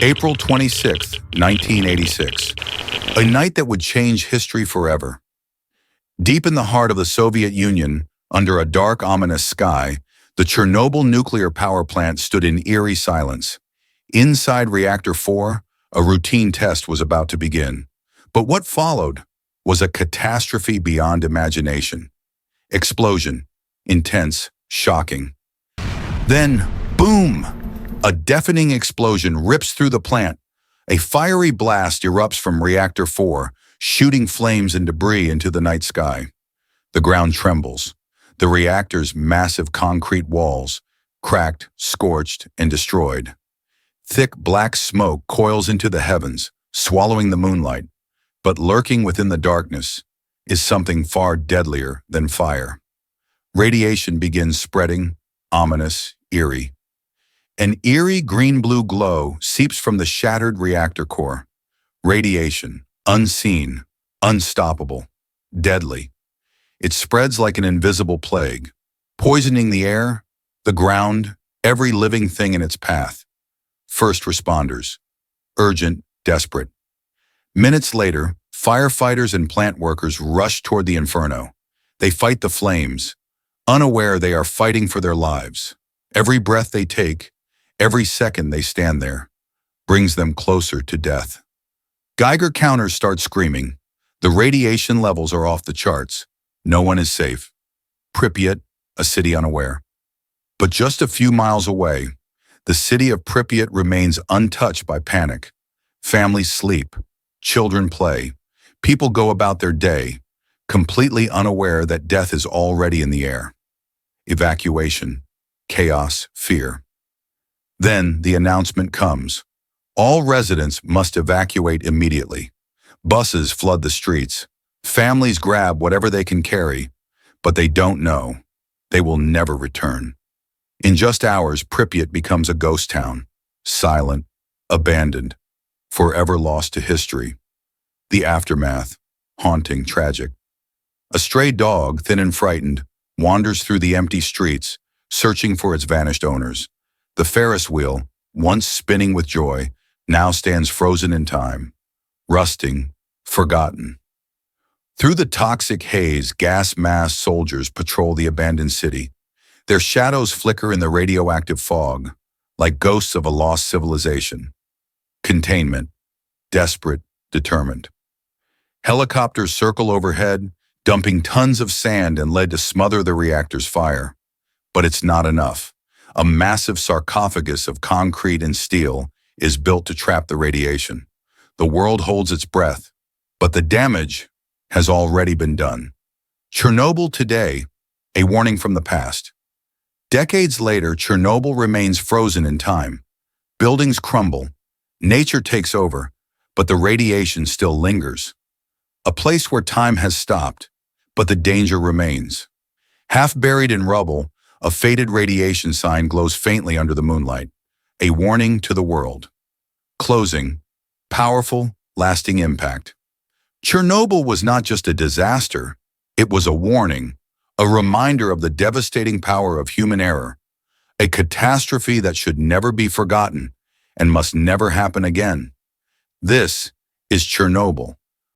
April 26, 1986. A night that would change history forever. Deep in the heart of the Soviet Union, under a dark, ominous sky, the Chernobyl Nuclear Power Plant stood in eerie silence. Inside Reactor 4, a routine test was about to begin. But what followed was a catastrophe beyond imagination. Explosion. Intense. Shocking. Then, boom! A deafening explosion rips through the plant. A fiery blast erupts from Reactor 4, shooting flames and debris into the night sky. The ground trembles. The reactor's massive concrete walls, cracked, scorched, and destroyed. Thick black smoke coils into the heavens, swallowing the moonlight. But lurking within the darkness is something far deadlier than fire. Radiation begins spreading, ominous, eerie. An eerie green-blue glow seeps from the shattered reactor core. Radiation, unseen, unstoppable, deadly. It spreads like an invisible plague, poisoning the air, the ground, every living thing in its path. First responders. Urgent, desperate. Minutes later, firefighters and plant workers rush toward the inferno. They fight the flames, unaware they are fighting for their lives. Every breath they take, every second they stand there, brings them closer to death. Geiger counters start screaming. The radiation levels are off the charts. No one is safe. Pripyat, a city unaware. But just a few miles away, the city of Pripyat remains untouched by panic. Families sleep. Children play. People go about their day, completely unaware that death is already in the air. Evacuation. Chaos. Fear. Then the announcement comes. All residents must evacuate immediately. Buses flood the streets. Families grab whatever they can carry, but they don't know. They will never return. In just hours, Pripyat becomes a ghost town, silent, abandoned, forever lost to history. The aftermath, haunting, tragic. A stray dog, thin and frightened, wanders through the empty streets, searching for its vanished owners. The Ferris wheel, once spinning with joy, now stands frozen in time, rusting, forgotten. Through the toxic haze, gas-masked soldiers patrol the abandoned city. Their shadows flicker in the radioactive fog, like ghosts of a lost civilization. Containment. Desperate, determined. Helicopters circle overhead, dumping tons of sand and lead to smother the reactor's fire. But it's not enough. A massive sarcophagus of concrete and steel is built to trap the radiation. The world holds its breath, but the damage has already been done. Chernobyl today, a warning from the past. Decades later, Chernobyl remains frozen in time. Buildings crumble, nature takes over, but the radiation still lingers. A place where time has stopped, but the danger remains. Half buried in rubble, a faded radiation sign glows faintly under the moonlight, a warning to the world. Closing, powerful, lasting impact. Chernobyl was not just a disaster, it was a warning, a reminder of the devastating power of human error, a catastrophe that should never be forgotten and must never happen again. This is Chernobyl,